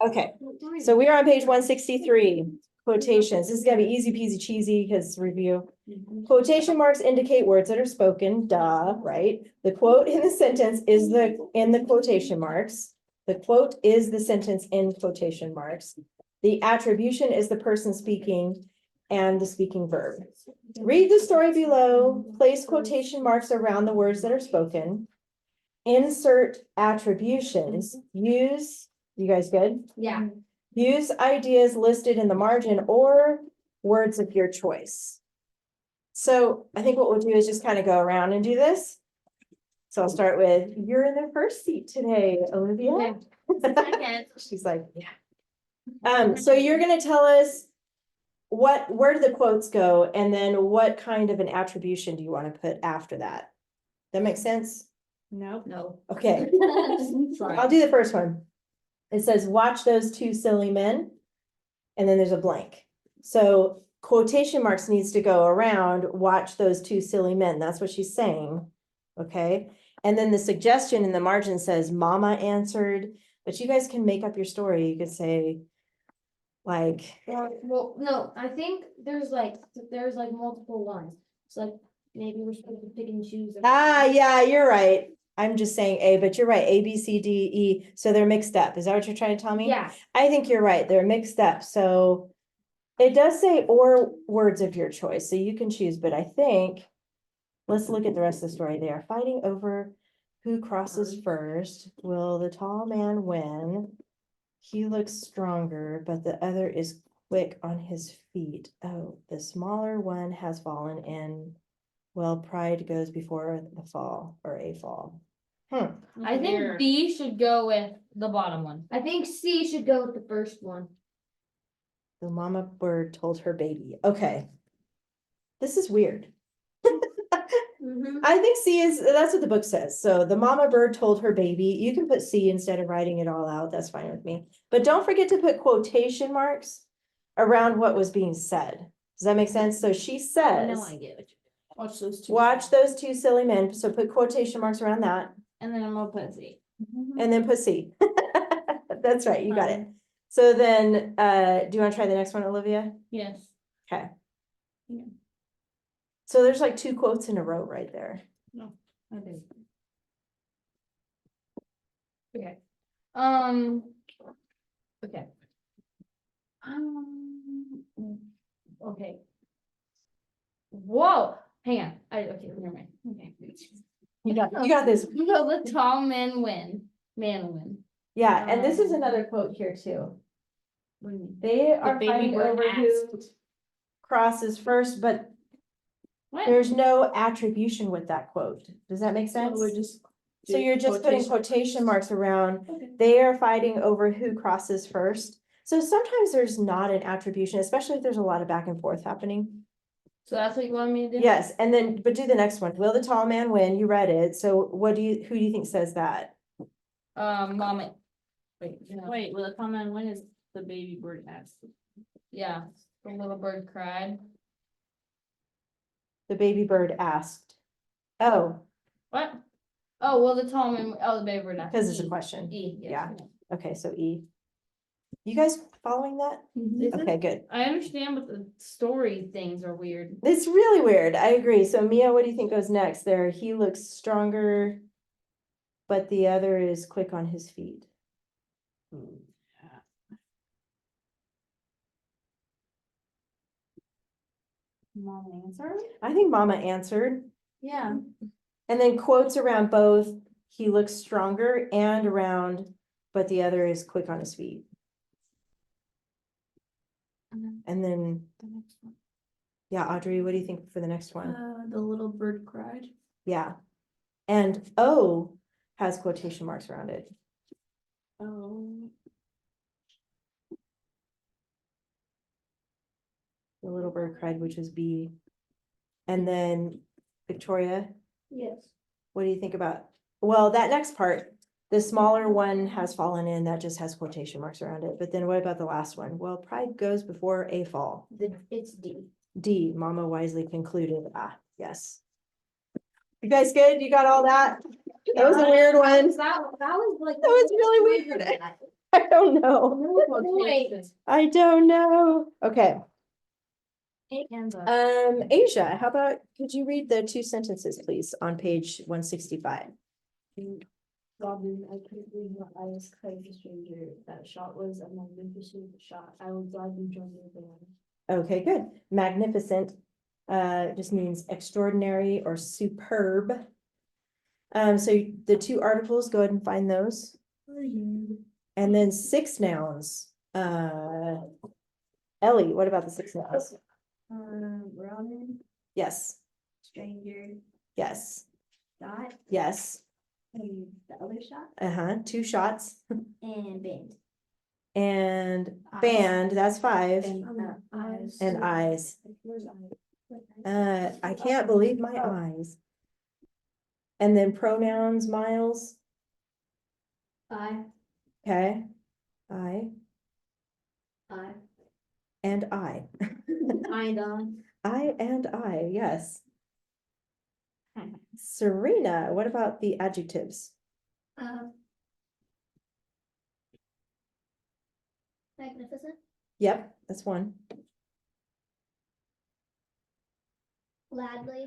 Okay, so we are on page 163, quotations. This is gonna be easy peasy cheesy because review. Quotation marks indicate words that are spoken, duh, right? The quote in the sentence is in the quotation marks. The quote is the sentence in quotation marks. The attribution is the person speaking and the speaking verb. Read the story below, place quotation marks around the words that are spoken. Insert attributions, use, you guys good? Yeah. Use ideas listed in the margin or words of your choice. So I think what we'll do is just kind of go around and do this. So I'll start with, you're in the first seat today, Olivia. She's like, yeah. So you're gonna tell us where do the quotes go, and then what kind of an attribution do you want to put after that? That makes sense? No. Okay, I'll do the first one. It says, watch those two silly men. And then there's a blank. So quotation marks needs to go around, watch those two silly men. That's what she's saying. Okay. And then the suggestion in the margin says, Mama answered, but you guys can make up your story. You could say, like, Well, no, I think there's like multiple ones. It's like maybe we're supposed to pick and choose. yeah, you're right. I'm just saying A, but you're right. A, B, C, D, E. So they're mixed up. Is that what you're trying to tell me? Yeah. I think you're right. They're mixed up. So it does say or words of your choice. So you can choose, but I think, let's look at the rest of the story. They are fighting over who crosses first. Will the tall man win? He looks stronger, but the other is quick on his feet. Oh, the smaller one has fallen in. Well, pride goes before the fall or a fall. I think B should go with the bottom one. I think C should go with the first one. The mama bird told her baby. Okay. This is weird. I think C is, that's what the book says. So the mama bird told her baby. You can put C instead of writing it all out. That's fine with me. But don't forget to put quotation marks around what was being said. Does that make sense? So she says, No, I get it. watch those two silly men. So put quotation marks around that. And then I'm gonna put C. And then put C. That's right, you got it. So then, do you want to try the next one, Olivia? Yes. Okay. Yeah. So there's like two quotes in a row right there. I do. Okay. Okay. Okay. Whoa, hang on. Okay, never mind. Okay. You got this. Will the tall man win? Yeah, and this is another quote here too. They are baby fighting bird over who asked. crosses first, but What? there's no attribution with that quote. Does that make sense? So you're just putting quotation marks around. Okay. They are fighting over who crosses first. So sometimes there's not an attribution, especially if there's a lot of back and forth happening. So that's what you want me to do? Yes, and then, but do the next one. Will the tall man win? You read it. So who do you think says that? Mama. Wait, will the tall man win is the baby bird asked? Yeah, the little bird cried. The baby bird asked. Oh, What? Oh, will the tall man, the baby bird asked. because it's a question. E, yes. Yeah. Okay, so E. You guys following that? Okay, good. I understand, but the story things are weird. It's really weird. I agree. So Mia, what do you think goes next there? He looks stronger, but the other is quick on his feet. Mom answer? I think Mama answered. Yeah. And then quotes around both, he looks stronger, and around, but the other is quick on his feet. And then, The next one. yeah, Audrey, what do you think for the next one? The little bird cried. Yeah. And O has quotation marks around it. Oh. The little bird cried, which is B. And then Victoria, Yes. what do you think about, well, that next part, the smaller one has fallen in, that just has quotation marks around it. But then what about the last one? Well, pride goes before a fall. It's D. D, Mama wisely concluded. Ah, yes. You guys good? You got all that? That was a weird one. That was like. That was really weird. don't know. I don't know. Okay. Asia, how about, could you read the two sentences, please, on page 165? Robin, I can't believe my eyes cried a stranger. That shot was a magnificent shot. I will gladly join your band. Okay, good. Magnificent, just means extraordinary or superb. So the two articles, go ahead and find those. And then 6 nouns. Ellie, what about the 6 nouns? Robin, Yes, stranger, yes, shot, yes. and the other shot, 2 shots. and band. And Eyes. band, that's 5. Eyes. And eyes. Where's eyes? I can't believe my eyes. And then pronouns, Miles. I, Okay. I I, and I. Don. I and I, yes. Serena, what about the adjectives? Magnificent. Yep, that's 1. Gladly.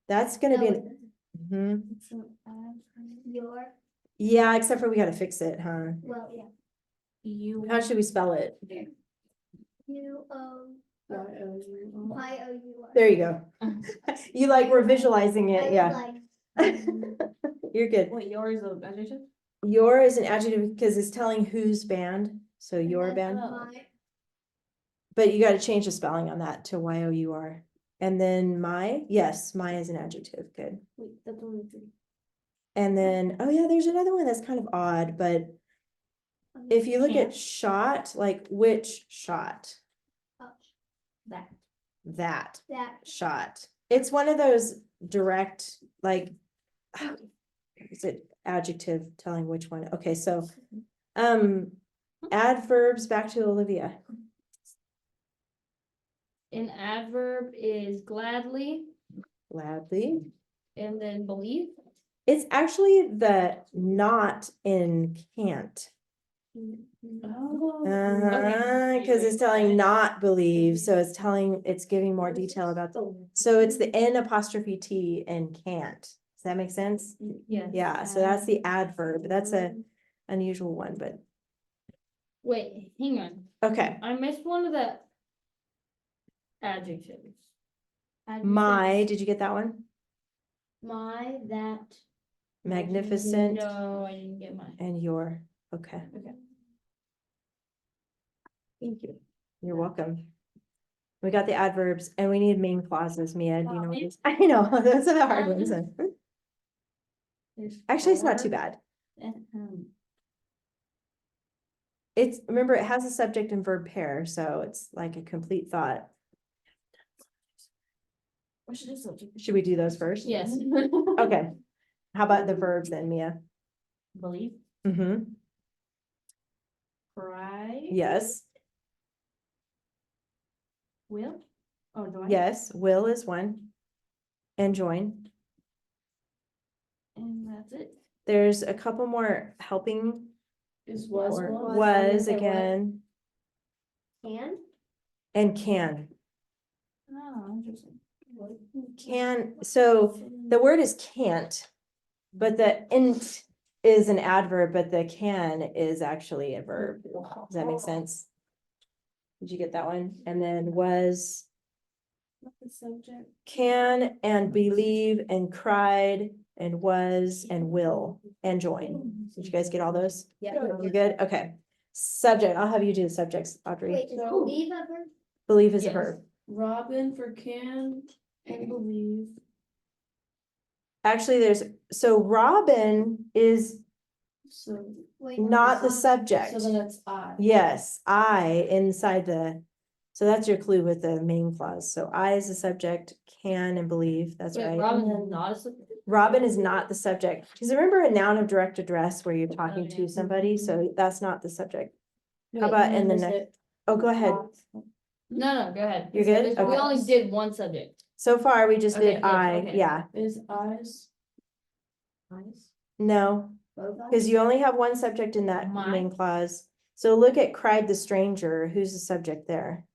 That's gonna be an. Mhm. Your, Yeah, except for we gotta fix it, huh? well, yeah. You. How should we spell it? Y-O-U-R. There you go. You like, we're visualizing it, yeah. You're good. Wait, yours is an adjective? Your is an adjective because it's telling whose band, so your band. But you gotta change the spelling on that to Y-O-U-R. And then my, yes, my is an adjective, good. Wait, that's only 3. And then, oh yeah, there's another one that's kind of odd, but if you look Can't. at shot, like which shot? That. That That. shot. It's one of those direct, like, is it adjective telling which one? Okay, so, adverbs, back to Olivia. An adverb is gladly Gladly. and then believe. It's actually the not in can't. Oh. Because it's telling not believe, so it's giving more detail about so it's the N apostrophe T and can't. Does that make sense? Yes. Yeah, so that's the adverb. That's a unusual one, but Wait, hang on. okay. I missed one of the adjectives. My, did you get that one? My, that. Magnificent No, I didn't get mine. and your, okay. Okay. Thank you. You're welcome. We got the adverbs and we need main clauses, Mia. Do you know what this? I know, those are the hard ones. Actually, it's not too bad. It's, remember, it has a subject and verb pair, so it's like a complete thought. What should this subject? Should we do those first? Yes. Okay. How about the verbs then, Mia? Believe, Mm-hmm. cry. Yes, Will. Oh, do I? yes, will is 1. And join. And that's it. There's a couple more helping. Is Or was again, Can. and can. Oh, interesting. Can, so the word is can't, but the int is an adverb, but the can is actually a verb. Does that make sense? Did you get that one? And then was, The subject. can and believe and cried and was and will and join. Did you guys get all those? Yeah. You good? Okay. Subject, I'll have you do the subjects, Audrey. Wait, is believe a verb? Believe is a Yes. verb. Robin for can and believe. Actually, so Robin is So. Wait, not the subject. So then it's I. Yes, I inside so that's your clue with the main clause. So I is the subject, can and believe, that's Wait, right. Robin is not a subject. Robin is not the subject. Because remember a noun of direct address where you're talking Okay. to somebody, so that's not the subject. How Wait, about and in the then is next? it- Oh, go ahead. No, go ahead. You're good? We Okay. only did one subject. So far, we just Okay, did yes, I, okay. yeah, Is eyes? Eyes? no, Both eyes? because you only have one subject in that My. main clause. So look at cried the stranger. Who's the subject there?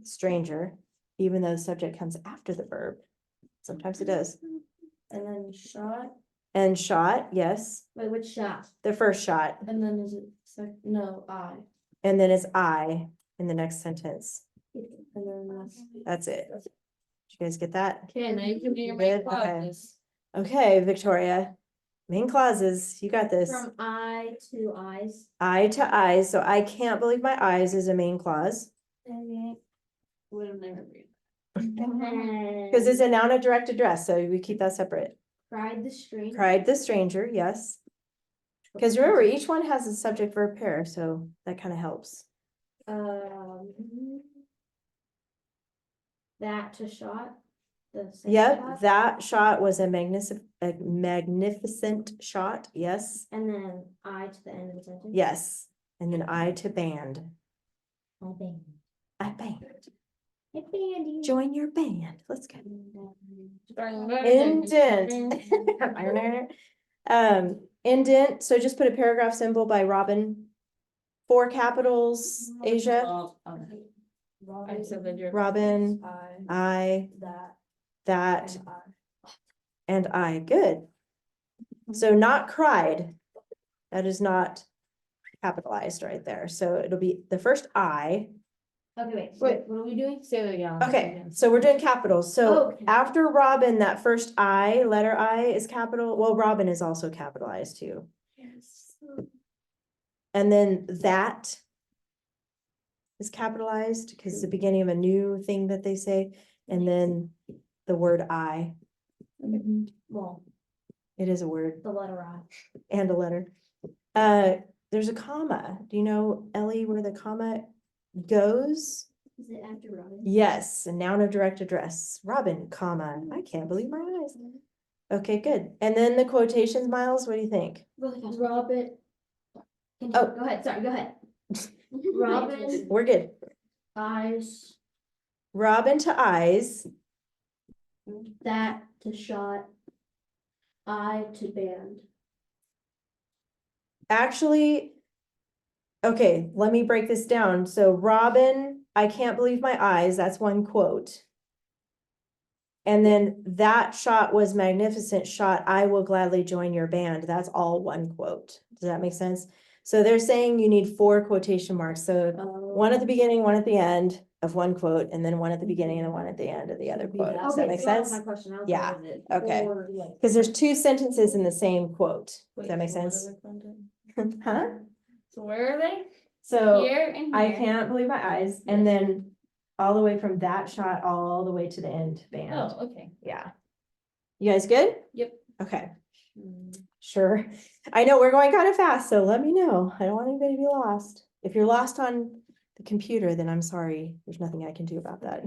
Stranger, even though the subject comes after the verb. Sometimes it does. And then shot, And shot, yes, wait, which shot? the first shot. And then is it no, I, And then it's I in the next sentence. and then That's it. Did you guys get that? Okay, now you can do your Good, main okay. clauses. Okay, Victoria. Main clauses, you got this. from I to eyes. I to eyes, so I can't believe my eyes is a main clause. We'll never be. Because it's a noun of direct address, so we keep that separate. Cried the stranger. Cried the stranger, yes. Because remember, each one has a subject verb pair, so that kind of helps. That to shot. The second Yep, shot, that shot was a magnificent shot, yes, and then I to the end of the sentence. yes. And then I to band. I band. I band. I band you. Join your band. Let's go. Indent. Indent. Indent, so just put a paragraph symbol by Robin. 4 capitals, Asia, I said that you're. Robin, I, that, and I, good. So not cried. That is not capitalized right there, so it'll be the first I. Okay, Wait. what are we doing? Say that again. Okay, so we're doing capitals, so Okay. after Robin, that first I, letter I is capital, well, Robin is also capitalized too. Yes. And then that is capitalized because it's the beginning of a new thing that they say. And then the word I, Well, it is a word the letter I. and a letter. There's a comma. Do you know, Ellie, where the comma goes? Is it after Robin? Yes, a noun of direct address. Robin, comma. I can't believe my eyes. Okay, good. And then the quotations, Miles, what do you think? Really fast. Robin. Oh. Go ahead, sorry, go ahead. Robin, We're good. eyes, Robin to eyes. that to shot, I to band. Actually, okay, let me break this down. So Robin, I can't believe my eyes. That's one quote. And then that shot was magnificent shot. I will gladly join your band. That's all one quote. Does that make sense? So they're saying you need 4 quotation marks. So one at the beginning, one at the end of one quote, and then one at the beginning and one at the end of the other quote. Does that Okay, make so that sense? was my question. I was Yeah, like, is it okay. or, like, Because there's 2 sentences in the same quote. Does that make sense? Huh? So where are they? So Here and I here. can't believe my eyes. And then all the way from that shot, all the way to the end band. Oh, okay. Yeah. You guys good? Yep. Okay. Sure. I know we're going kind of fast, so let me know. I don't want anybody to be lost. If you're lost on the computer, then I'm sorry. There's nothing I can do about that.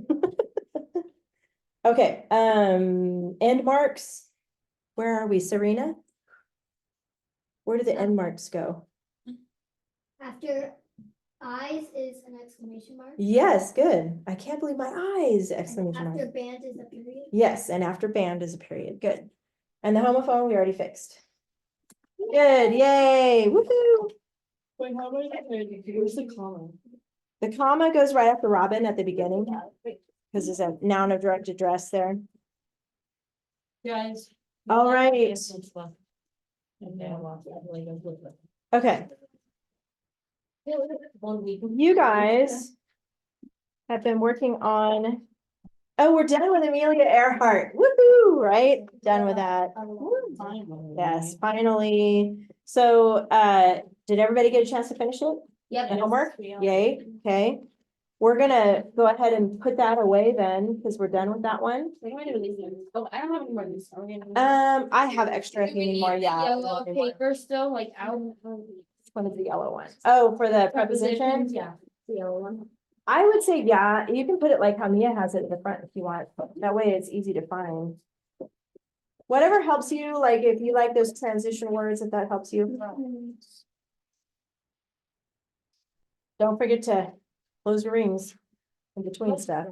Okay, end marks. Where are we, Serena? Where do the end marks go? After eyes is an exclamation mark. Yes, good. I can't believe my eyes, exclamation After mark. band is a period. Yes, and after band is a period. Good. And the homophone we already fixed. Good, yay, woohoo. Wait, how many? Where's the comma? The comma goes right after Robin at the beginning, because there's a noun of direct address there. Guys. All right. Okay, you guys have been working on, oh, we're done with Amelia Earhart. Woohoo, right? Done with that. Yes, finally. So, did everybody get a chance to finish it? Yep. The homework? Yay, okay. We're gonna go ahead and put that away then, because we're done with that one. Oh, I don't have any more of these. Are we gonna- I have extra if you need more, yeah. Yellow paper still, like out. One of the yellow ones. Oh, for the preposition? Yeah, the yellow one. I would say, yeah, you can put it like how Mia has it in the front if you want. That way it's easy to find. Whatever helps you, like if you like those transition words, if that helps you. Don't forget to close your rings in between stuff.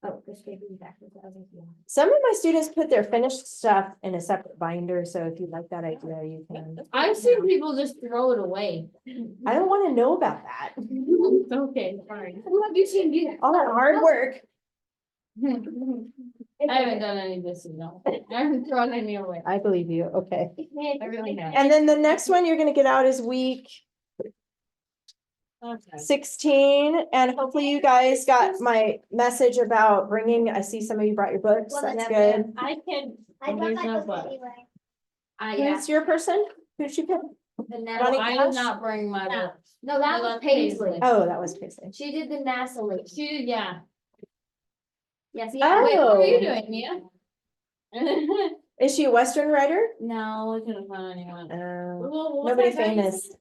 Oh, this paper is backwards. I was like, yeah. Some of my students put their finished stuff in a separate binder, so if you like that idea, you can. I've seen people just throw it away. I don't want to know about that. Okay, fine. Who have you seen do that? All that hard work. I haven't done any of this, no. I haven't thrown any away. I believe you, okay. I really have. And then the next one you're gonna get out is week Okay. 16, and hopefully you guys got my message about bringing, I see some of you brought your books, Well, that's Yeah, good. I can. I got There's my no book but. anyway. Who's your person? Who'd you pick? The Ronnie NASA. I Cash? did not bring my No. book. No, that No, was that's Paisley. Paisley. Oh, that was Paisley. She did the NASA list. She did, yeah. Yes, Oh. yeah. Wait, what were you Oh. doing, Mia? Is she a Western writer? No, I couldn't find anyone. What's Nobody that guy you famous. said?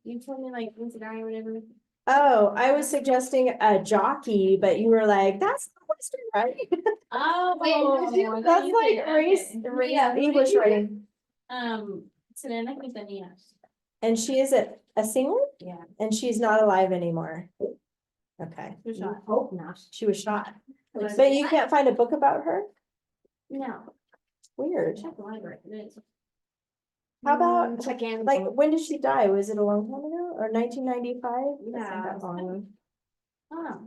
You told me like Instagram or whatever. Oh, I was suggesting a jockey, but you were like, that's not Western, right? Oh, Wait, who's you? I thought That's you like said- race, okay. race Yeah, who did English you pick? writing. Selena Quintanilla. And she is a singer, Yeah. and she's not alive anymore. Okay, Who's I shot? hope not. she was shot. Like, But you can't find a book about her? No. Weird. Check the library. It is. How about, Check in. like, when did she die? Was it a long time ago or 1995? Yeah. Oh.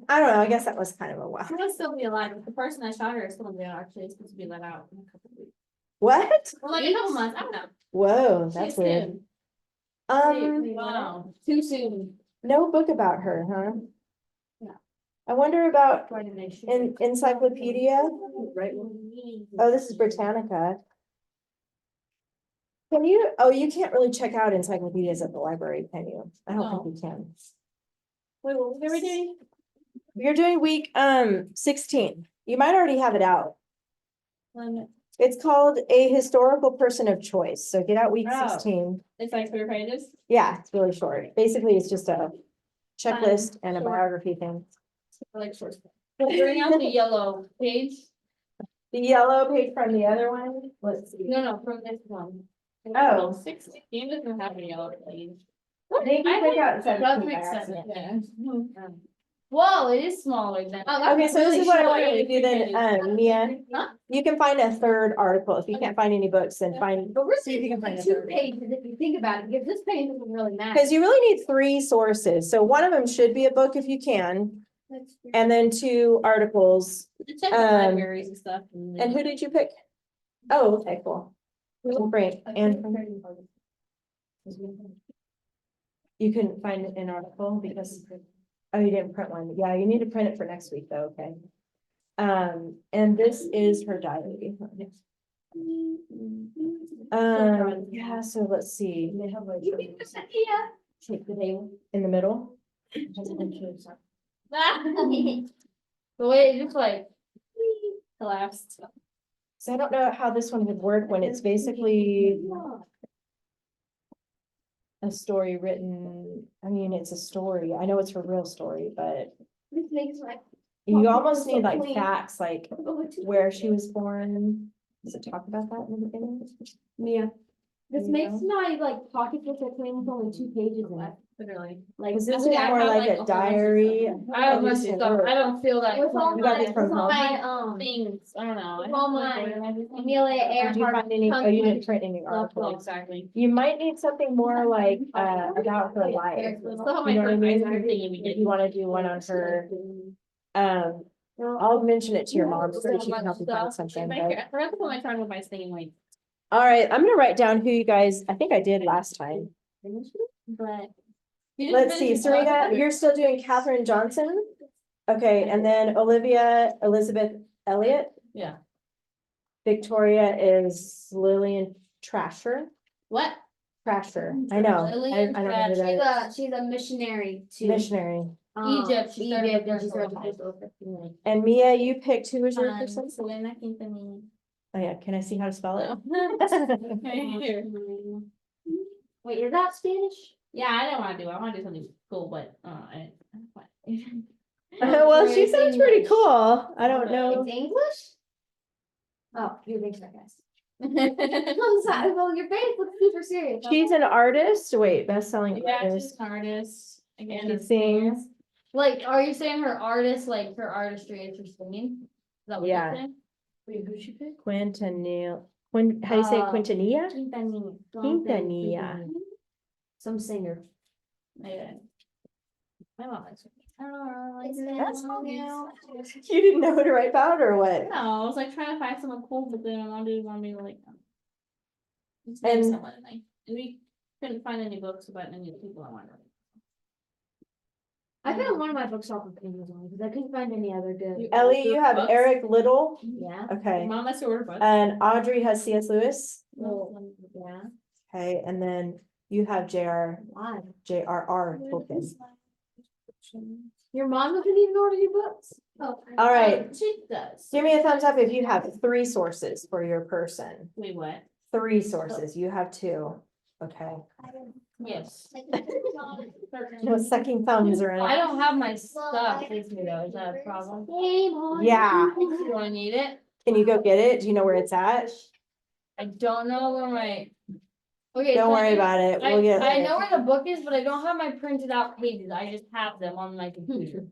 I don't know. I guess that was kind of a while. She must still be alive. The person that shot her is still there, actually. It's supposed to be let out in a couple of weeks. What? Well, like a couple months. I don't know. Whoa, Too that's weird. soon. Um, Wow, too soon. no book about her, huh? No. I wonder about Why did they shoot in her? encyclopedia. Right. Oh, this is Britannica. Can you, oh, you can't really check out encyclopedias at the library, can you? I don't No. think you can. Wait, what were we doing? You're doing week 16. You might already have it out. It's called A Historical Person of Choice. So get out week Oh. 16. It's like 4 pages? Yeah, it's really short. Basically, it's just a checklist and a short. biography thing. I like short stuff. Bring out the yellow page. The yellow page from the other one, let's see. No, from this one. Oh. 16 doesn't have a yellow page. They can pick out That 17 makes by sense, accident. yeah. Whoa, it is smaller than. Okay, so this is what I want you to do then, Huh? Mia. You can find a third article. If you can't find any books, then find, But we're see if you seeing can find a two third. pages if you think about it, because this page doesn't really matter. Because you really need 3 sources. So one of them should be a book if you can, That's true. and then 2 articles. Check the Um, libraries and stuff. And who did you pick? Oh, okay, cool. Great. And you couldn't find an article because, oh, you didn't print one. Yeah, you need to print it for next week though, okay? And this is her diary. Yeah, so let's see. You think this idea? Take the name in the middle. The way it just like collapsed. So I don't know how this one would work when it's basically a story written, I mean, it's a story. I know it's her real story, but This makes like. you almost need like Clean. facts, like where she was born. Does it talk about that in the beginning? Yeah. This You makes know? my like pocket book I claim with only 2 pages left. Literally. Like. Is this Actually, I more have, like like, a a whole bunch of diary? I have a bunch of stuff. I don't feel like. With all You got my, this from with all home? my, Things, I don't know. With all my Amelia Did you Earhart. find any, oh, you didn't print any Well, articles. exactly. You might need something more like, about her life. Still have my You know what I first mean? Eisner thing we If did. you wanna do one on her, I'll mention it to your mom so she can help you find something, but. I forgot to put my time with my stinging weight. All right, I'm gonna write down who you guys, I think I did last time. But. You didn't Let's see, finish it, Serena, so- you're still doing Catherine Johnson? Okay, and then Olivia Elizabeth Elliott, Yeah. Victoria is Lillian Trasher, What? Trasher, I know. Lillian I don't know who that is. She's a missionary to. Missionary. Egypt, she started Egypt, and with she started her with And Mia, you picked, who was your person? Selena Quintanilla. Oh yeah, can I see how to spell it? Here. Wait, is that Spanish? Yeah, I don't wanna do, I wanna do something cool, but, I. Well, she sounds pretty cool. I don't know. It's English? Oh, you're being sarcastic. I'm sorry, well, your face looks super serious. She's an artist, wait, best-selling Yeah, she's artist. an artist, again. She a sings. Like, are you saying her artist, like her artistry is her singing? Is that what Yeah. you're saying? Wait, who'd she pick? Quintanilla, how do you say it, Quintanilla? Quintanilla. Some singer. Yeah. My mom likes her. I don't know, I like It's her. been That's long now. as- You didn't know who to write about or what? No, I was like trying to find someone cool, but then I didn't want me to like. It's And- name someone, and we couldn't find any books about any of the people I wanted. I found one of my books off of Amazon because I couldn't find any other good. Ellie, you have Books? Eric Little, Yeah. okay, Mom, that's your book. and Audrey has C.S. Lewis, Yeah. okay, and then you have Why? J.R.R. Tolkien. Your mom doesn't even order your books? Oh, All right, She does. give me a thumbs up if you have 3 sources for your person. Wait, what? 3 sources, you have 2, okay. Yes. No sucking thumbs or I anything. don't have my stuff with me though, is that a problem? Yeah, You wanna need it? can you go get it? Do you know where it's at? I don't know where my. Okay. Don't so worry about it, we'll get I it. know where the book is, but I don't have my printed out pages, I just have them on my computer.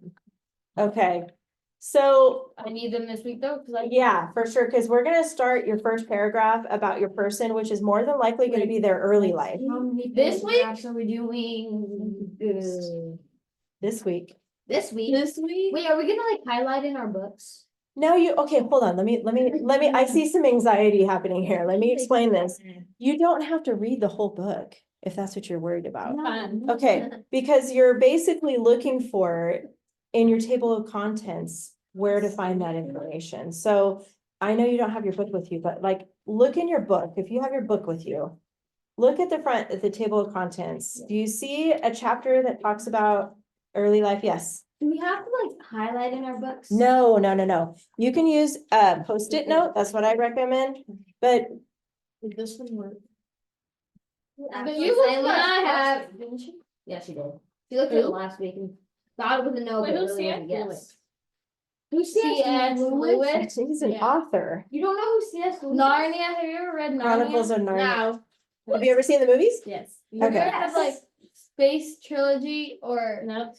Okay, so I need them this week though, cause I. yeah, for sure, because we're gonna start your first paragraph about your person, which is more than likely gonna be their early life This week? Are we doing this week. this week? This week? Wait, are we gonna like highlight in our books? No, okay, hold on, let me, I see some anxiety happening here, let me explain this. You don't have to read the whole book, if that's what you're worried about. Fun. Okay, because you're basically looking for in your table of contents, where to find that information. So I know you don't have your book with you, but like, look in your book, if you have your book with you. Look at the front of the table of contents. Do you see a chapter that talks about early life? Yes. Do we have to like highlight in our books? No. You can use a Post-it note. That's what I recommend. But Did this one work? But you you looked say at when I it have. last week, didn't you? Yeah, she did. She looked at it Who? last week and thought it was a no, Wait, but who's really was a C.S. yes. Lewis? Who's C.S. Lewis? he's an Yeah. author. You don't know who C.S. Lewis is? Narnia, have you ever read Narnia? Chronicles of Narnia. No. Have you ever seen the movies? Yes. Okay. You ever had like Space Trilogy or? No.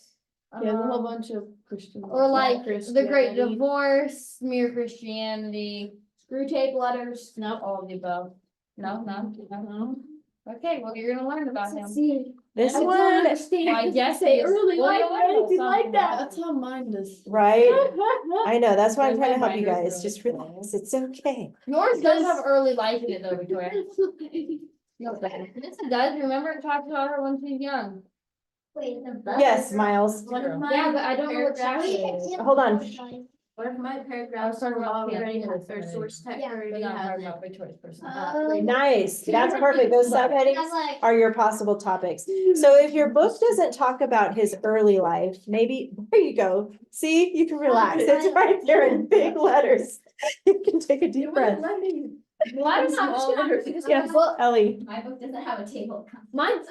Yeah, there's a whole bunch of Christian. Or like The Great Christianity. Divorce, Mere Christianity, Screw tape letters. no, all of the above. No. Okay, well, you're gonna learn about him. See. This I don't one, understand. I guess Say it is- early well, life you or learn anything about like something. that. That's how mine does. right? I know, that's why I'm Like trying to my help you minor guys. grade. Just relax. It's okay. Yours does have early life in it though, Victoria. Wait, No, this does, remember it talks about her when she's young. the. Yes, Miles. One of my Yeah, but I don't know what paragraphs- chapter it is. Hold on. One of my paragraphs talking about already Victoria. has their source text Yeah. already We're not has talking it. about Victoria's person. Nice. That's perfect. Those subheadings I'm like, are your possible topics. So if your book doesn't talk about his early life, maybe, there you go. See, you can relax. It's right there in big letters. You can take a deep breath. Why does not Small letters. Yes, Ellie. my book doesn't have a table. Mine's.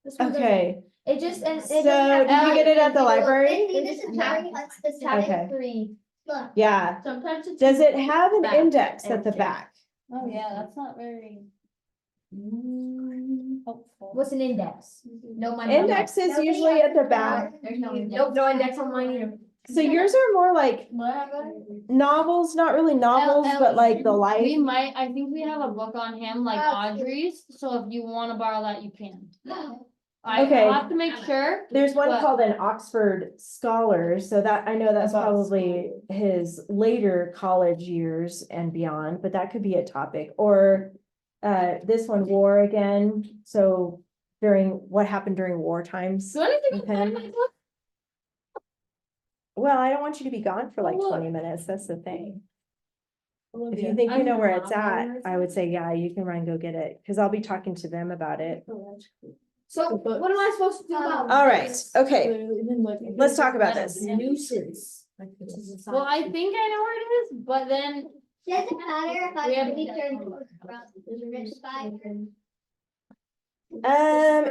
This one doesn't. Okay, It just, and it so doesn't did have. you get it at the library? This is very specific. Okay. 3. Look. Yeah. Sometimes it's. Does it have an Back index and at the two. back? Oh, yeah, that's not very helpful. What's an index? No, mine. Index is usually at the back. There's no index. Nope, no index on mine either. So yours are more like novels, not really novels, but like the life. We might, I think we have a book on him, like Oh, Audrey's, so if you wanna borrow that, you can. I Okay. will have to make sure. There's one But- called an Oxford Scholar, so that, I know that's probably his later college years and beyond, but that could be a topic, or. This one, War Again, so what happened during war times. Do anything Okay. in my book? Well, I don't want you to be gone for like Oh, look. 20 minutes, that's the thing. If Olivia, you think you I'm know where not it's at, always- I would say, yeah, you can run, go get it, cause I'll be talking to them about it. So what am I supposed to do about? All right, this? okay, Literally, then, like, let's talk about that's this. a Nuisance. Like, this is a sign. Well, I think I know where it is, but then, Doesn't matter if We I have- really turn the rich guy.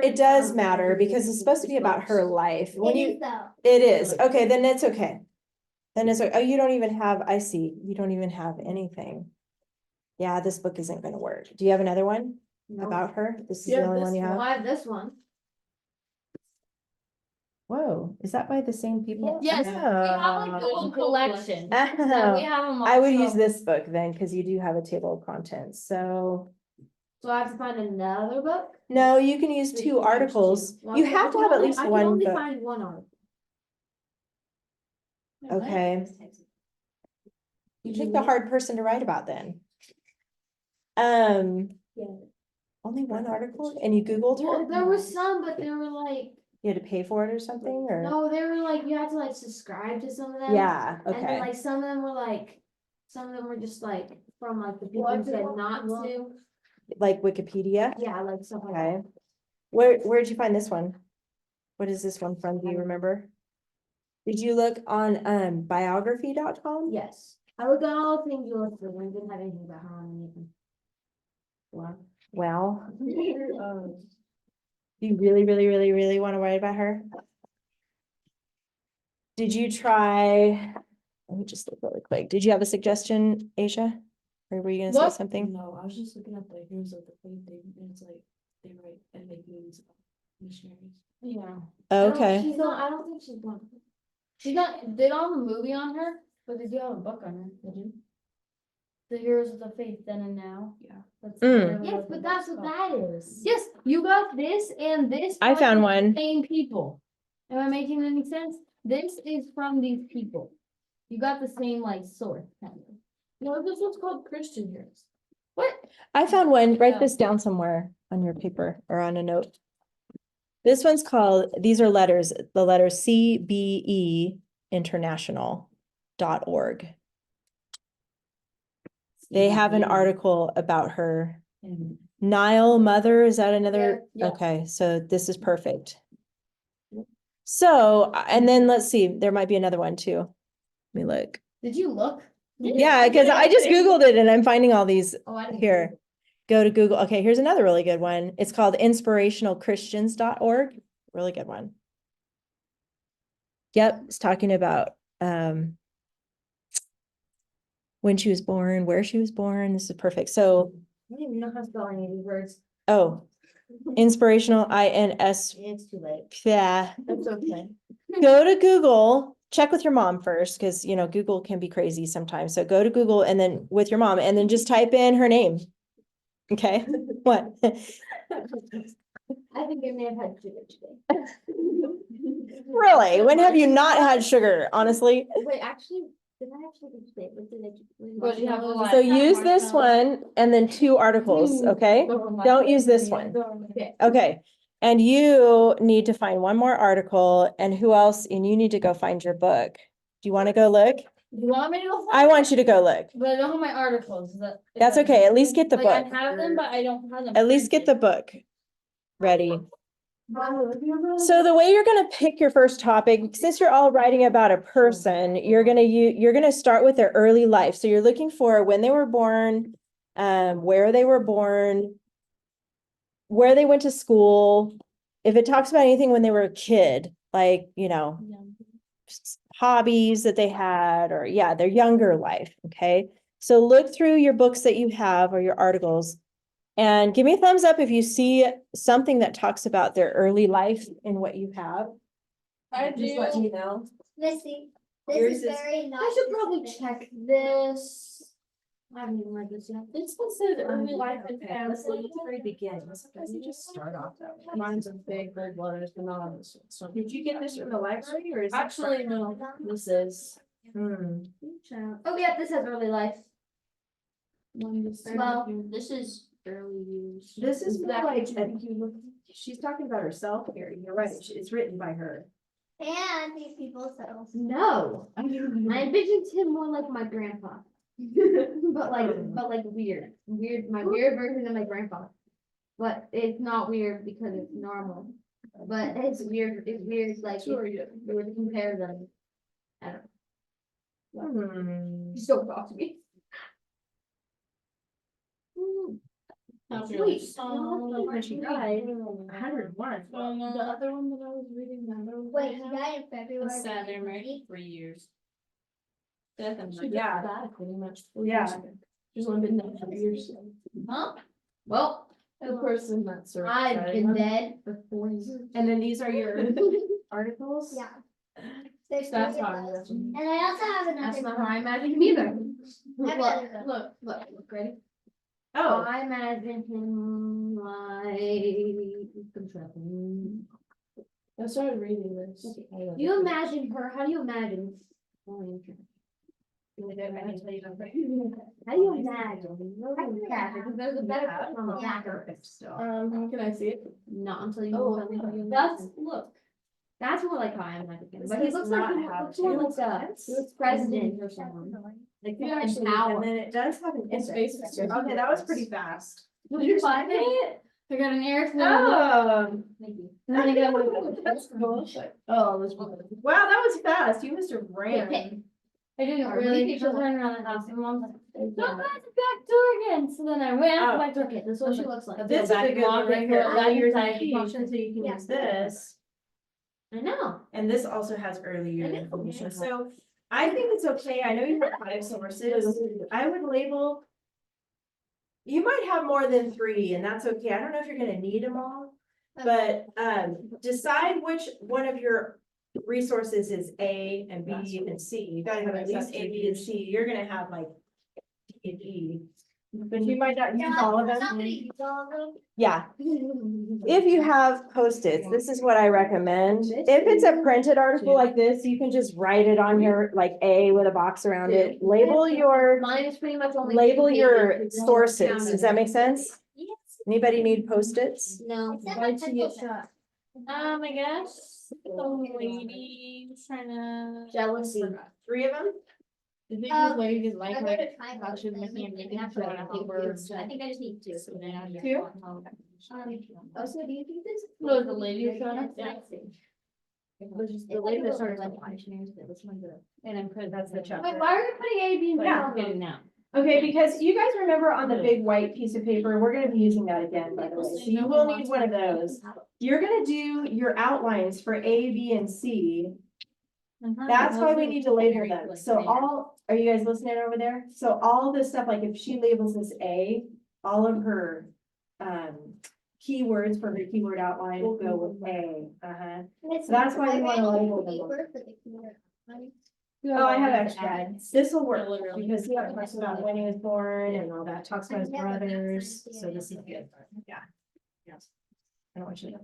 It does matter, because it's supposed to be about her life, when It you, is though. it is, okay, then it's okay. Then it's, oh, you don't even have, I see, you don't even have anything. Yeah, this book isn't gonna work. Do you have another one No. about her? This is the Yeah, only one this you Well, have? I have this one. Whoa, is that by the same people? Yes, we have like the whole collection. So we Oh. have them all. I would use so- this book then, because you do have a table of contents, so. So I have to find another book? No, you can use Like, two you can articles. choose. Well, You I have to can have at only- least I can one only book. find one article. Okay. You pick the hard person to write about then. Yeah. Only one article and you Googled Well, her? there were some, but they were like, You had to pay for it or something, or? no, they were like, you had to like subscribe to some of them. Yeah, And then okay. like some of them were like, some of them were just like from like the people who said not to. Like Wikipedia? Yeah, like stuff like Okay. that. Where'd you find this one? What is this one from? Do you remember? Did you look on biography.com? Yes. I looked at all the things you looked for, and it didn't have anything about her on anything. Wow. Well, you really, really, really, really want to write about her? Did you try, let me just look really quick. Did you have a suggestion, Asia? Or were you gonna say What? something? No, I was just looking at the Heroes of the Faith thing, and it's like, they write and make movies about missionaries. Yeah. Okay. She's not, I don't think she's one. She got, did all the movie on her, but did you have a book on her? Did you? The Heroes of the Faith Then and Now. Yeah. That's Mm. literally Yes, what the but that's book's what called. that is. Yes, you got this and this. I are found the one. Same people. Am I making any sense? This is from these people. You got the same like source. kind of. No, this one's called Christian Heroes. What? I found one. Write Yeah. this down somewhere on your paper or on a note. This one's called, these are letters, the letter CBE International.org. They have an article about her. Nile Mother, is that another? Yeah. Okay, so this is perfect. So, and then let's see, there might be another one too. Let me look. Did you look? Yeah, because I just Googled it and I'm finding all these Oh, I didn't. here. Go to Google. Okay, here's another really good one. It's called inspirationalchristians.org. Really good one. Yep, it's talking about when she was born, where she was born. This is perfect. So, I don't even know how to spell any of these words. oh, inspirational, INS. It's too late. Yeah. That's okay. Go to Google, check with your mom first, because you know, Google can be crazy sometimes. So go to Google and then with your mom and then just type in her name. Okay, what? I think I may have had sugar today. Really? When have you not had sugar, honestly? Wait, actually, did I have sugar today? What did I do? What did you have? Marshmallows? So use this one and then two articles, okay? Don't use this one. Okay. Okay, and you need to find one more article and who else? And you need to go find your book. Do you want to go look? You want me to go? I want you to go look. But I don't have my articles. Is that- is That's that- okay, at least get the Like, I book. have them, but I don't have them. At least get the printed. book ready. So the way you're gonna pick your first topic, since you're all writing about a person, you're gonna start with their early life. So you're looking for when they were born, where they were born, where they went to school. If it talks about anything when they were a kid, like, you know, Yeah. hobbies that they had, or yeah, their younger life, okay? So look through your books that you have or your articles and give me a thumbs up if you see something that talks about their early life in what you have. I Just let do. me know. Missy, Yours this is is- very not. I should probably check this. I haven't even read this yet. This one said early life and family. very beginning. Does it just start off that way? Mine's a big red letters, but not on this one. So Did you get this from the library or is? it actually, no, this is. Hmm. Oh, yeah, this has early life. Well, this is early years. This is more like, you she's talking about herself here. You're right. It's written by her. And these people, so. No, I envisioned him more like my grandpa. But like weird, my weird version of my grandpa. But it's not weird because it's normal. But it's weird, like, Sure, if yeah. you were to compare them. I don't know. Hmm. Just don't talk to me. That's Wait, really no, when she died, 101. The other one that I was reading, that other one. Wait, he died in February. Saturn, right? 2020? 3 years. Death and like- Yeah. That pretty much. Yeah. She's only been dead for years. Huh? Well, The person that's. I've been dead for 4 years. And then these are your, articles? Yeah. There's That's three of how I those. imagine. And I also have That's another. not how I imagine him either. I have Look, another. look, ready? Oh, I imagine him like. I started reading this. You imagine her, how do you imagine? How do you imagine? How do you imagine? Because there's a better question on the back of it. Can I see it? Not until you. Oh, tell me how you That's, imagine. look, That's more like how I imagine him, This but he does looks like, not he have looks more two like sides. a president or someone. Like Yeah, in actually, power. and then it does have an It's index. basically- Okay, that was pretty fast. Did you find it? I got an air. Oh, Thank you. And then I got one. That's cool. Oh, this one. wow, that was fast. You must have ran. I didn't Are really, we just running around the house and mom's like, go back to back door again. So then I ran Oh. back door. Okay, this is what she looks like. This is a good one right here. Mom, Early years I- education, so you can Yeah. use this. I know. And this also has early years I know. information. So I think it's okay. I know you have 5 sources. I would label. You might have more than 3 and that's okay. I don't know if you're gonna need them all. But decide which one of your resources is A and B and C. You gotta have at least A, B, and C. You're gonna have like D and E. But you might not use all of them. Somebody use all of them. Yeah, if you have Post-its, this is what I recommend. If it's a printed article like this, you can just write it on your, like A with a box around it. Label your, Mine is pretty much only. label 2 your pages. sources. Does that make sense? Yes. Anybody need Post-its? No. Except Why'd my you get pencil shot? I guess, some lady was trying to. Jealousy. 3 of them? The thing Um, is, lady didn't like I my. wrote a time how she was code making thing. everything That's for what I think words. I think I just need 2. Two? Also, do you think this? No, the lady who showed up? Yeah. It was just the lady that started like watching it, this one good. And I'm putting That's the chapter. Wait, why are you putting A, B, and C Yeah. on Get it them? now. Okay, because you guys remember on the big white piece of paper, we're gonna be using that again, by the way, so you will need one of those. You're gonna do your outlines for A, B, and C. That's why we need to label them. So all, are you guys listening over there? So all this stuff, like if she labels this A, all of her keywords for her keyword outline will go with A. That's why we wanna label them. Paper for the computer. Oh, I have extra. This will work Literally. because he talks about when he was born and all that, talks about his I never got brothers, something. so this is good. Yeah. Yes. I don't want you to.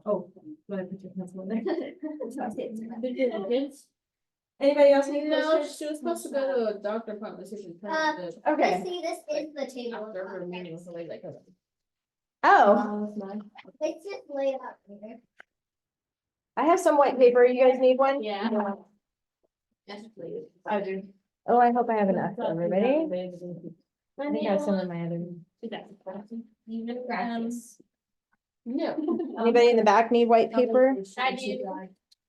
Oh. but I put your pencil in there. Kids? Anybody else need No, those? she was supposed to go to a doctor appointment, so she was Um, kind of. Okay. See, this is the table. of After her meeting with contents. the lady that could. Oh, It's just laid out here. I have some white paper. You guys need one? Yeah. Yes, please. I do. Oh, I hope I have enough for everybody. I think I have some in my other. Practice. No. Anybody in the back need white paper? I do.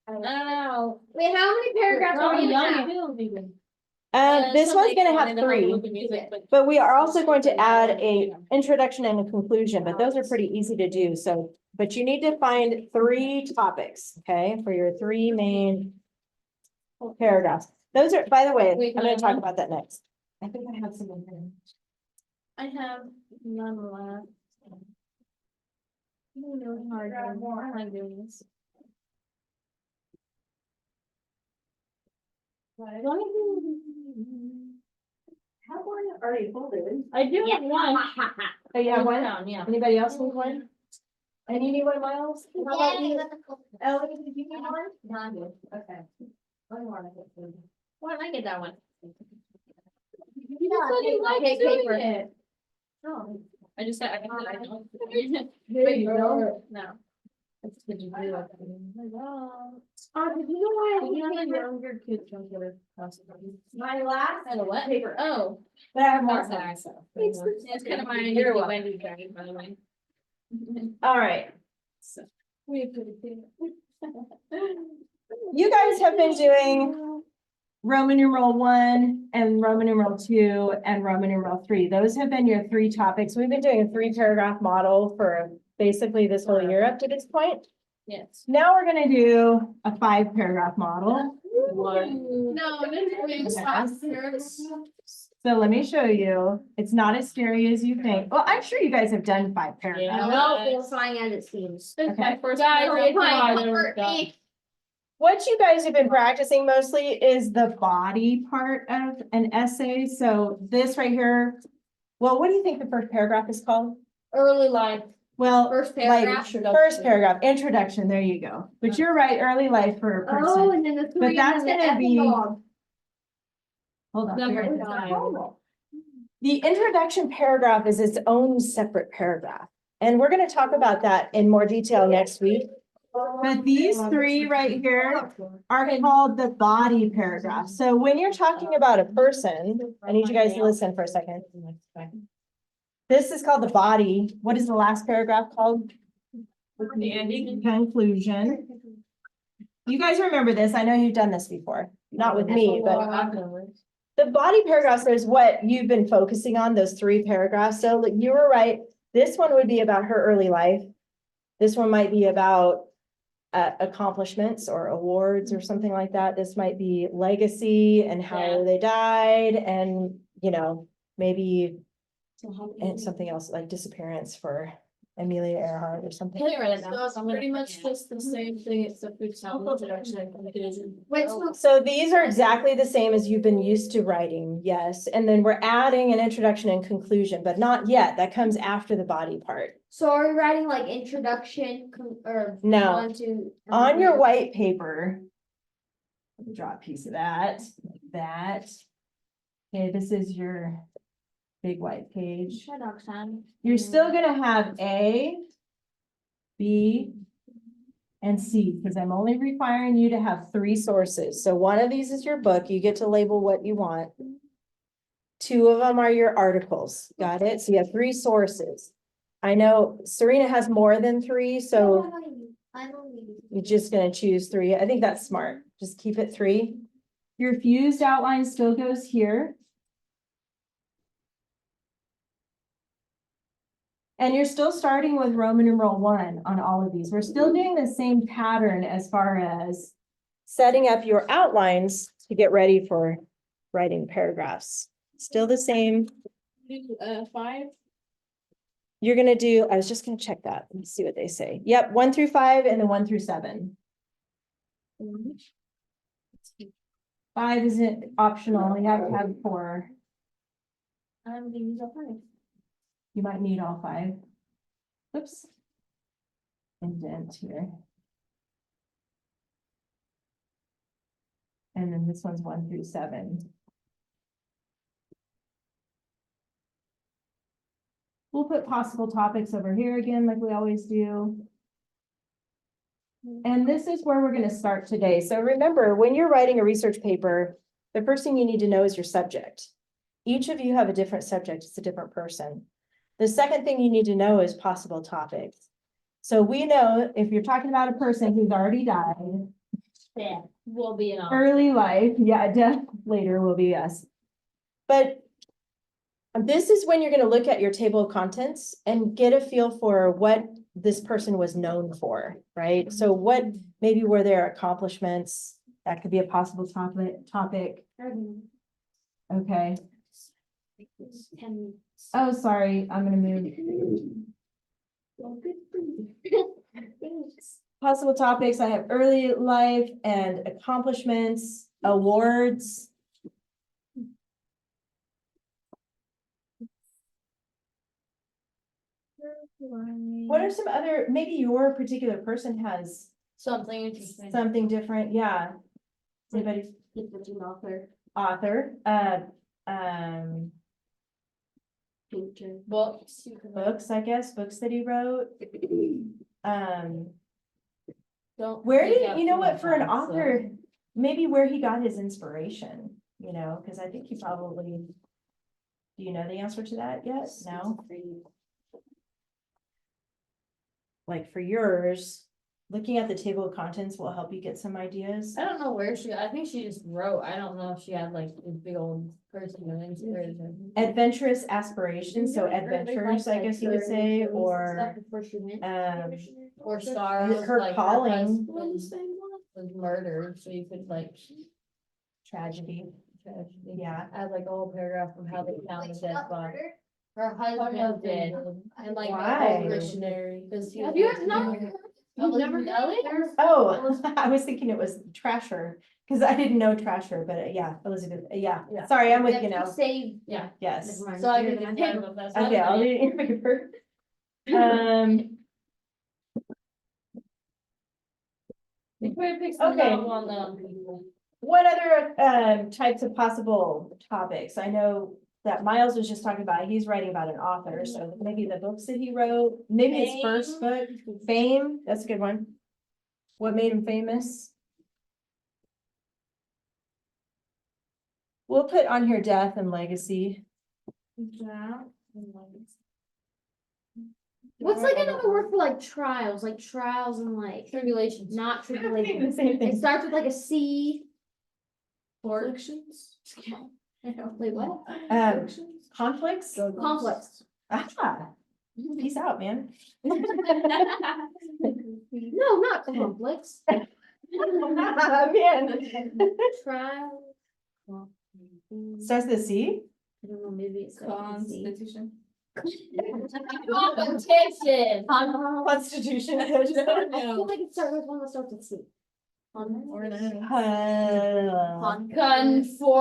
I don't know. Wait, how many paragraphs are How we young on? you even? This one's Somebody gonna wanted have to 3. look at music, But we are also going to add a introduction and a conclusion, but those are pretty easy to do, so, but you need to find 3 topics, okay, for your 3 main paragraphs. Those are, by the way, Wait, I'm gonna no, talk no. about that next. I think I have some in here. I have none left. Really hard. I like doing this. Have one already folded. I do have one. Oh, you have one? Yeah. Anybody else need one? And you need one, Miles? How about Yeah, you? but the- Ellie, did you need one? No, I'm good. Okay. One more, I think. Why did I get that one? You just said you liked take doing paper. it. Oh. I just said I can. There you go. No. That's what you do. Did you know why I You know, need the paper? younger kids don't get it. My last And a what? paper. Oh. But I have more. Sorry. Thanks. It's kind of my You're welcome. Wendy bag, by the way. All right. So. You guys have been doing Roman numeral 1 and Roman numeral 2 and Roman numeral 3. Those have been your 3 topics. We've been doing a 3-paragraph model for basically this whole year up to this point. Yes. Now we're gonna do a 5-paragraph model. No, So let me show you. It's not as scary as you think. Well, I'm sure you guys have done 5 paragraphs. Yeah. No, horrifying as it seems. Okay. First guys, Horrifying. it's hard. Comfort me. what you guys have been practicing mostly is the body part of an essay. So this right here, well, what do you think the first paragraph is called? Early life. Well, First like, paragraph? first paragraph, introduction, there you go. But you're right, early life for a Oh, person. and then the three, that's and then the gonna be- epilogue. Hold on. Number here it is. five. The introduction paragraph is its own separate paragraph. And we're gonna talk about that in more detail next week. But these three right here are called the body paragraph. So when you're talking about a person, I need you guys to listen for a second. This is called the body. What is the last paragraph called? The ending. Conclusion. You guys remember this. I know you've done this before, not with me, but the body paragraphs is what you've been focusing on, those three paragraphs. So like, you were right. This one would be about her early life. This one might be about accomplishments or awards or something like that. This might be legacy and how Yeah. they died and, maybe and something else like disappearance for Amelia Earhart or something. So it's pretty much just the same thing, except we have introduction and conclusion. Wait, so So these are exactly the same as you've been used to writing, yes. And then we're adding an introduction and conclusion, but not yet. That comes after the body part. So are we writing like introduction or? No. One, two. On your white paper, let me draw a piece of that, like that. Okay, this is your big white page. Shut up, Sam. You're still gonna have A, B, and C, because I'm only requiring you to have three sources. So one of these is your book. You get to label what you want. Two of them are your articles. Got it? So you have three sources. I know Serena has more than three, so I'm only. you're just gonna choose three. I think that's smart. Just keep it three. Your fused outline still goes here. And you're still starting with Roman numeral 1 on all of these. We're still doing the same pattern as far as setting up your outlines to get ready for writing paragraphs. Still the same. Five. You're gonna do, I was just gonna check that. Let's see what they say. Yep, 1 through 5 and then 1 through 7. 5 isn't optional. You have to have 4. I'm gonna use a five. You might need all 5. Oops. Indent here. And then this one's 1 through 7. We'll put possible topics over here again, like we always do. And this is where we're going to start today. So remember, when you're writing a research paper, the first thing you need to know is your subject. Each of you have a different subject. It's a different person. The second thing you need to know is possible topics. So we know if you're talking about a person who's already died, Yeah, will be an. early life, yeah, death later will be us. But this is when you're going to look at your table of contents and get a feel for what this person was known for, right? So what maybe were their accomplishments? That could be a possible topic. Okay. Oh, sorry, I'm gonna move. Possible topics, I have early life and accomplishments, awards. What are some other, maybe your particular person has Something interesting. something different, yeah. Anybody, author, Books. books, I guess, books that he wrote. Don't. Where pick did, up you know too what, much for an on, so. author, maybe where he got his inspiration, because I think he probably. Do you know the answer to that yet? No? Like for yours, looking at the table of contents will help you get some ideas. I don't know where I think she just wrote, I don't know if she had like a big old person of inspiration. Adventurous aspirations, so adventures, I guess you could say, or Or stars. her like, calling. husband was murdered, so you could like. Tragedy. Yeah. Add like a whole paragraph of how they found Like, the she dead got body. murdered? Her husband did, and like Why? a missionary, because he was. Have you not heard Elizabeth Elliot? Oh, I was thinking it was Trasher, because I didn't know Trasher, but yeah, Elizabeth, yeah. Yeah. Sorry, I'm with you now. Save. Yeah. Yes. Never mind. So I You're didn't gonna think take- about that. Okay, I'll read it in your paper. They could have picked some Okay. well-known people. What other types of possible topics? I know that Miles was just talking about, he's writing about an author, so maybe the books that he wrote, maybe his first book, Fame, that's a good one. What made him famous? We'll put on here death and legacy. Yeah. What's like another word for like trials and like Tribulations. not The tribulations. same It thing. starts with like a C. Afflictions. Wait, what? Conflicts? Conflicts. Ah, peace out, man. No, not conflicts. Man. Trial. Starts with a C? I don't know, maybe it's Constitution. Competition. Constitution. I feel like it starts with one that starts with C.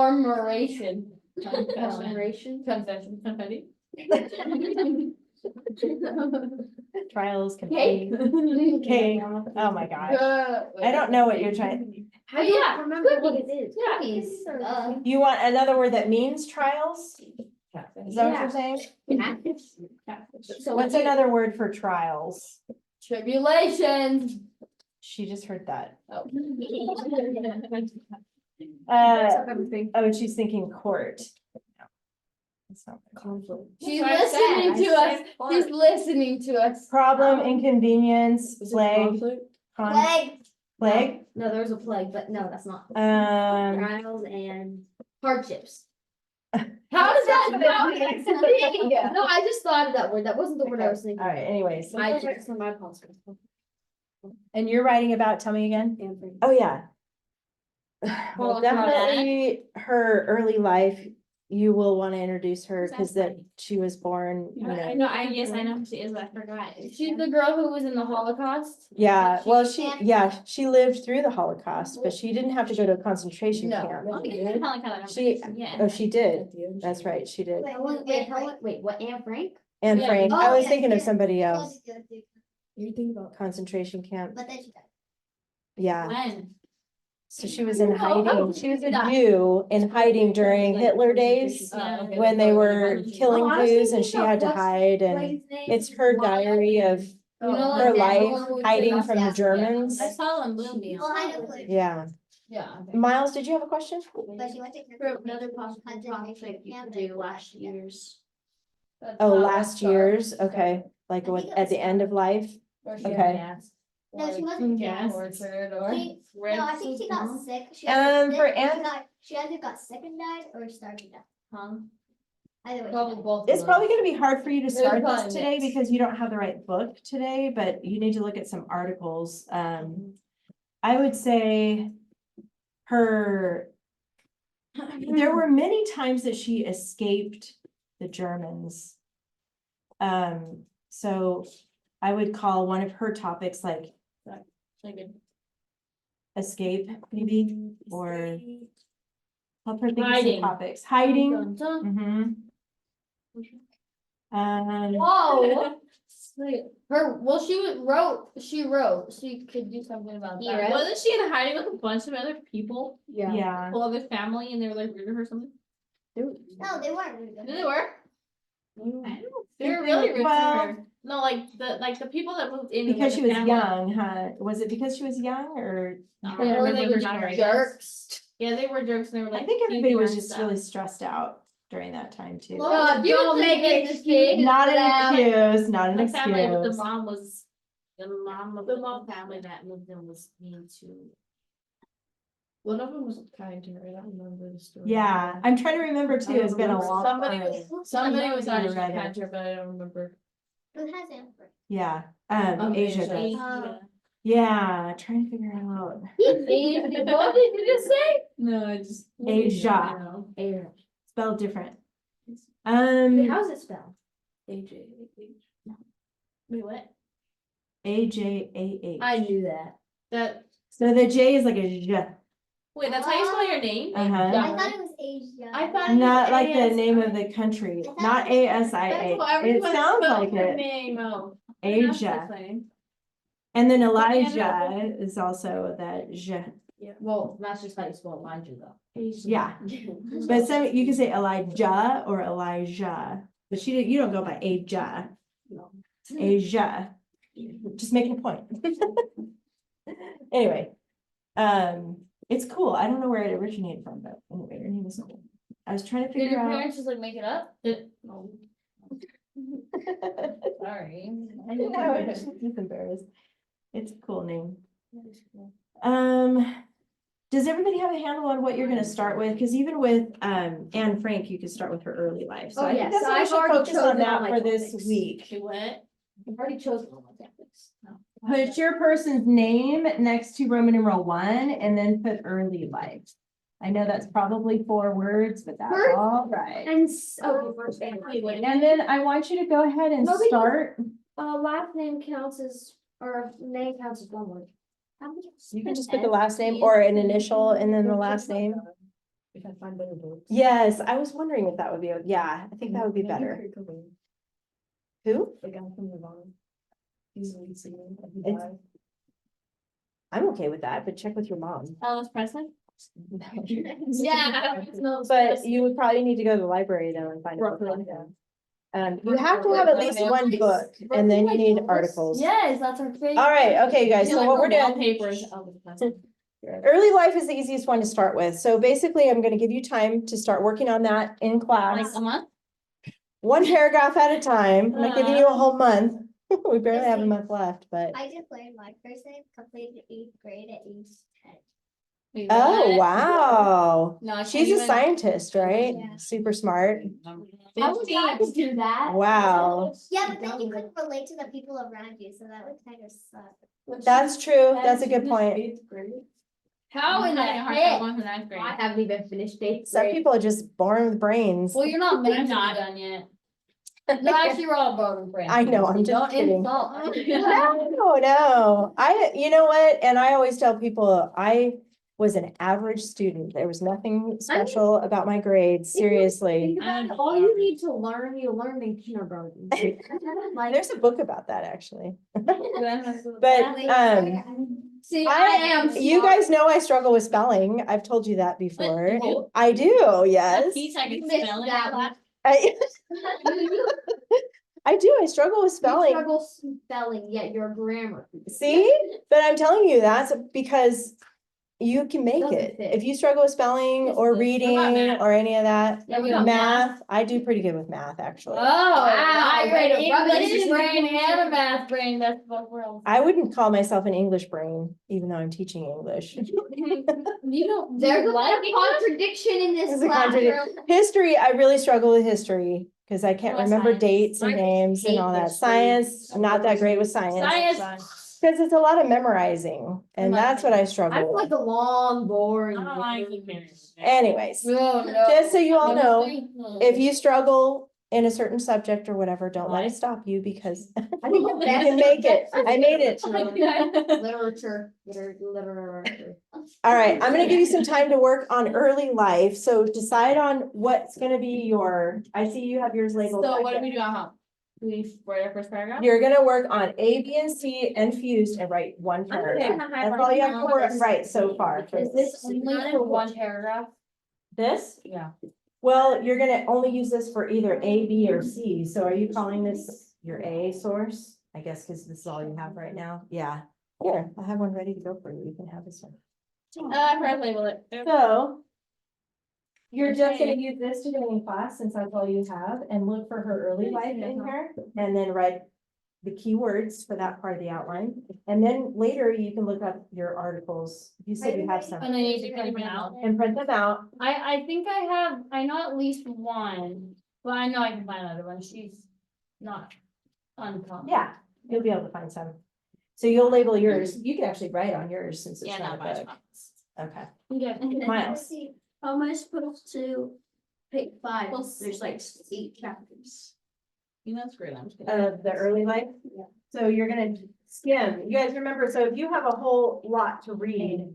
Conformation. Confederation. Confession. Confetti. Trials can Cake. be cake. Oh my gosh. I don't know what you're trying. I don't remember what it is. Yeah. Cookies, You want another word that means trials? Is that what you're saying? So What's another word for trials? Tribulations. She just heard that. Oh. Oh, she's thinking court. That's not good. Conflict. She's listening to us. She's listening to us. Problem, inconvenience, plague, Leg. plague. No, there's a plague, but no, that's not. Trials and hardships. How does that No, I just thought of that word. That wasn't the word I was thinking. All right, anyways, My and you're writing about, tell me again? Oh, yeah. Well, Well, traumatic. definitely her early life, you will want to introduce her because that Exactly. she was born, you I know. know, I guess I know who she is, but I forgot. She's the girl who was in the Holocaust? Yeah, well, can't- she lived through the Holocaust, but she didn't have to go to a concentration No. camp. Oh, yeah, kinda like how that She, Yeah. oh, she did. That's right, she did. Wait, what, Anne Frank? Anne Yeah. Frank, I Oh, was yeah, thinking of yeah. somebody else, You think about. concentration camp, But then she died. yeah. When? So she was in Oh, hiding, she was a yeah. Jew in hiding during Hitler days, Oh, okay. when they were killing Oh, I was Jews and thinking she had to what's the hide, and plague's name? it's her diary of You know, her like that life one with hiding the- from the Yeah. Germans. I saw a movie. Well, I know Claire. Yeah. Yeah. Miles, did you have a question? But she went to. Another possible topic you could do last year's. Oh, last year's, okay, like I what, think it at was the end of life? Okay. No, she wasn't Gas. gassed. Orchard or. She- No, I think she got sick. She For either sick- Anne- she either got sick and died or starved to death. Either way. she Probably died. both. It's probably gonna be hard for you to There's start probably this today mixed. because you don't have the right book today, but you need to look at some articles. I would say her, there were many times that she escaped the Germans. So I would call one of her topics like escape, maybe, or help her think of some Hiding. topics. Hiding. Dun-dun. Whoa. She wrote, she could do something about He that. wrote? Wasn't she in hiding with a bunch of other people? Yeah. All of his family and they were like rude to her or something? No, they weren't rude. They were. I They were think really they- rude to well, her. No, like the people that moved in. because she like, was the family- young, huh? Was it because she was young or? No, I or they were remember just not. jerks. Yeah, they were jerks and they were like. I think everybody teasing was her and just stuff. really stressed out during that time too. Well, Don't make it excuse. Not an excuse, not an The family, but the excuse. mom was, the mom of the family that moved in was mean to. One of them was kind to her. I don't remember the story. Yeah, I'm trying to remember too. It's been a long Somebody time. was, somebody was I actually read kind it. to her, but I don't remember. Who has Amber? Yeah, Asia Asia does. does. Yeah. Yeah, trying to figure out. What did you just say? No, I just. Asia, Air. spelled different. Wait, how's it spelled? AJ. Wait, what? A-J-A-H. I knew that. That, So the J is like a J. wait, that's how you spell your name? Uh-huh. I thought it was Asia. I thought- Not like the A-S-I. name of the country, I thought not it was- A-S-I-A. That's what It everyone sounds spells like their it. name, oh. Asia. And then Elijah is also that J. Well, that's just how you spell Elijah though. Yeah. But some, you can say Elijah or Elijah, but you don't go by Aja. No. Asia. Just making a point. Anyway, it's cool. I don't know where it originated from, but anyway, her name is cool. I was trying to Did figure your out. parents just like make it up? No. Sorry. No, it's just embarrassed. It's a cool name. Does everybody have a handle on what you're gonna start with? Because even with Anne Frank, you could start with her early life. So Oh, I think yes, that's so what we I've should already focus on chosen that all my for this topics. week. She what? I've already chosen all my topics. Put your person's name next to Roman numeral 1 and then put early life. I know that's probably 4 words, but that's First- all right. And, okay, first name. And then I want you to go ahead and No, we don't. start. Last name counts as, or name counts as one word. You can just put the last name or an initial and then the last name. If I find better books. Yes, I was wondering if that would be, yeah, I think that would be Maybe better. Kurt Cobain, Who? the guy from Nirvana. He's the lead singer. and he It's- died. I'm okay with that, but check with your mom. Elvis Presley? Yeah. But you would probably need to go to the library though and find a book on Brooklyn. him. You have to have at least one book and then you need articles. Yes, that's our favorite. All right, okay, guys, so what we're doing, Wallpapers. Elvis Presley. early life is the easiest one to start with. So basically, I'm gonna give you time to start working on that in Like class, a month? one paragraph at a time. I'm not giving you a whole month. We barely have a month left, but. I just learned my first name, completed 8th grade at age 10. Wait, Oh, what? wow. No, I can't She's a even- scientist, right? Yeah. Super smart. How was I to do that? Wow. Yeah, but then you couldn't relate to the people around you, so that would kind of suck. That's true. That's a good point. Eighth grade. How in the I'm having a hard time heck? going to ninth grade. I haven't even finished 8th Some grade. people are just born with brains. Well, you're not meant I'm to not be done yet. No, actually, we're all broken friends. I know, I'm just Don't kidding. insult. No. You know what? And I always tell people, I was an average student. There was nothing special about my grades, seriously. All you need to learn, you learn in kindergarten. Like, There's a book about that, actually. But But, see, I am. you smart. guys know I struggle with spelling. I've told you that before. you do? I do, yes. Piece I You can missed spell it. that one. I I do, I struggle with You spelling. struggle spelling, yet your grammar. See, but I'm telling you, that's because you can make Doesn't it. fit. If you struggle with spelling or What about reading math? or any of that, Yeah, we got math, I do pretty good with math, actually. Oh, Wow, you're an way to rub it English in. brain and a math brain, that's both worlds. I wouldn't call myself an English brain, even though I'm teaching English. You don't. There's a like contradiction in this There's a contradiction. classroom. History, I really struggle with history because I can't What about remember science? dates and I names and hate all that. history. Science, I'm not that great with science. Science. Because it's a lot of memorizing and like that's what I I struggle like with. a long, boring. I don't like it. Anyways, No, no. just so you all know, No. if you struggle in a certain subject or whatever, don't let it Right. stop you because I think you can make it. I made it. Literature, literature. All right, I'm gonna give you some time to work on early life. So decide on what's gonna be your, I see you have yours labeled. So back what do there. we do at home? We write our first paragraph? You're gonna work on A, B, and C and fused and write one paragraph. That's all you have to work right so far. Is this only for one paragraph? This? Yeah. Well, you're gonna only use this for either A, B, or C. So are you calling this your A source? I guess because this is all you have right now. Yeah. Here, I have one ready to go for you. You can have this one. I forgot to label it. So you're just gonna Okay. use this today in class since that's all you have and look for her early life in here and then write the keywords for that part of the outline. And then later you can look up your articles. You said you have some And then you need to print them out. and print them out. I think I know at least one, but I know I can find another one. She's not uncommon. Yeah, you'll be able to find some. So you'll label yours. You can actually write on yours since it's Yeah, not not a book. much. Okay. Yeah. Miles. How am I supposed to pick 5? Well, There's like 8 chapters. You know, that's great. I'm just kidding. The early life. Yeah. So you're gonna skim. You guys remember, so if you have a whole lot to read,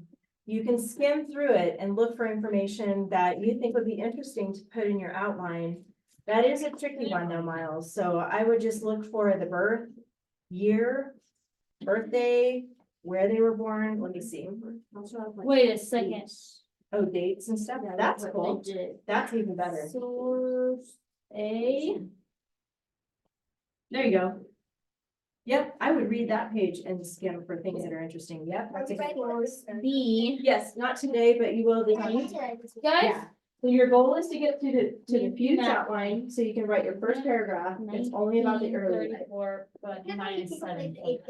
you can skim through it and look for information that you think would be interesting to put in your outline. That is a tricky one though, Miles. So I would just look for the birth, year, birthday, where they were born. Let me see. Wait a second. Oh, dates and stuff. That's cool. That's even better. Source A. There you go. Yep, I would read that page and skim for things that are interesting. Yep. that's a good one. Source B. Yes, not today, but you will this week. Guys, Yeah. So your goal is to get to the fused outline, so you can write your first paragraph. It's only about the early life. 1934, but minus 7. Wait,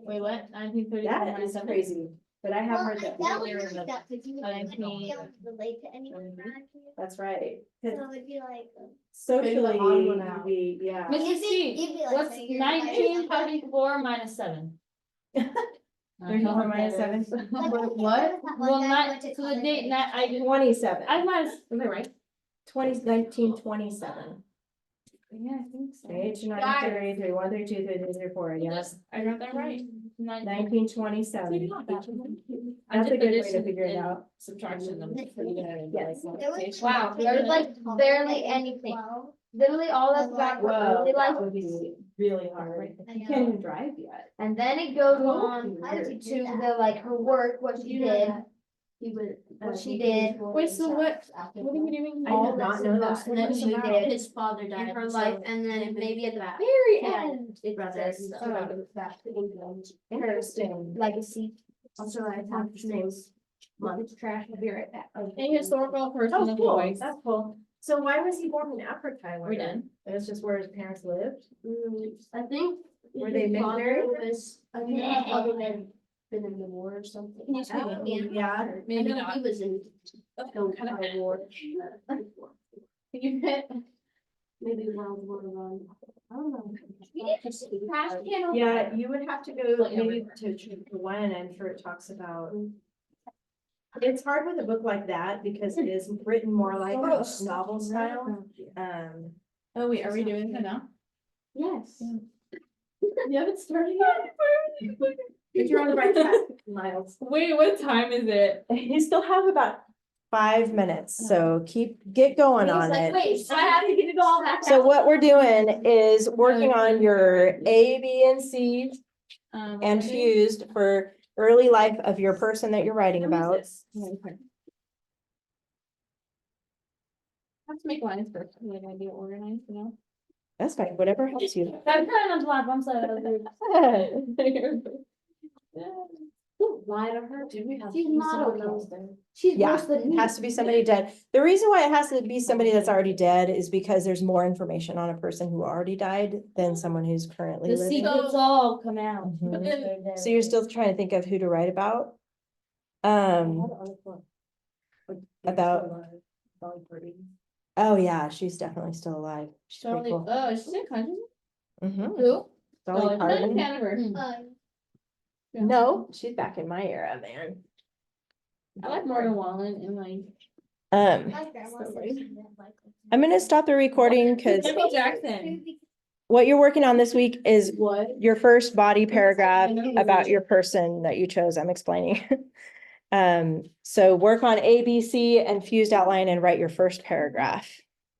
Wait, what? 1934 That minus is 7? crazy, but I have Well, heard that. that would earlier be than that, because you I wouldn't be mean- able to relate to anyone around you. That's right. 'Cause So it'd be like. socially, odd one out. we, yeah. Mrs. You'd be- G, you'd be like what's saying you're 1934 minus 7? 34 minus 7. Like, What? that one Well, guy not, went to so the college date, and not, I didn't, 27. I minus, am I right? 1927. Yeah, I think so. 8 to 9, 3, 3, 1, 3, 2, 3, 3, 3, 4, yes. I got that right. 1927. Not That's bad. a good way to Addition figure it and out. Subtraction, I'm pretty good at. Yes. There was- Wow, there there's was like barely like anything. 12. Literally all that's back for Whoa, early life, that would be really hard. I You know. can't even drive yet. and then it goes on How did you do to that? the like her work, what she You know did, that he would. what she did. Wait, so what are we doing? I did not know that. And then she About did his father in died. her so life, and then maybe maybe at the that. very Yeah. end, it Brothers, says, Back to England. Interesting. legacy. Also, I have his name's It's trash, I'll be right back. A historical person Oh, of cool. voice. That's cool. So why was he born in Africa? I We wonder? done? It's just where his parents lived. I think. Were they his military? father was, I think his father may have been in the war or something. Can you speak Oh, English? yeah. Maybe I know not. he was in the Thai war. You hit. Maybe World War One. I don't know. Trash can. Yeah, you would have to go Like maybe to chapter 1. I'm sure it talks about. It's hard with a book like that because it is written more like a novel style. Oh, wait, are we doing that now? Yes. You haven't started yet? But you're on the right track, Miles. Wait, what time is it? You still have about 5 minutes, so get going on it. Wait, so I have to get it all back. So what we're doing is working on your A, B, and C and fused for early life of your person that you're writing about. Have to make lines first, like I do organized, you know? That's fine, whatever helps you. I'm kind of glad, I'm sorry. Lie to her. Do we have? She's not someone okay. else there? She's Yeah, worse than it me. has to be somebody dead. The reason why it has to be somebody that's already dead is because there's more information on a person who already died than someone who's currently The living. secrets all come out. Mhm. So you're still trying to think of who to write about? About- Oh, yeah, she's definitely still alive. She's pretty Dolly, cool. oh, she's in country? Mhm. Who? Dolly Parton. Canterbury. No, she's back in my era, man. I like Morgan Wallen and like. My grandma said she didn't like it. I'm gonna stop the recording because Michael Jackson. what you're working on this week is What? your first body paragraph I know. about your person that you chose. I'm explaining. So work on A, B, C and fused outline and write your first paragraph.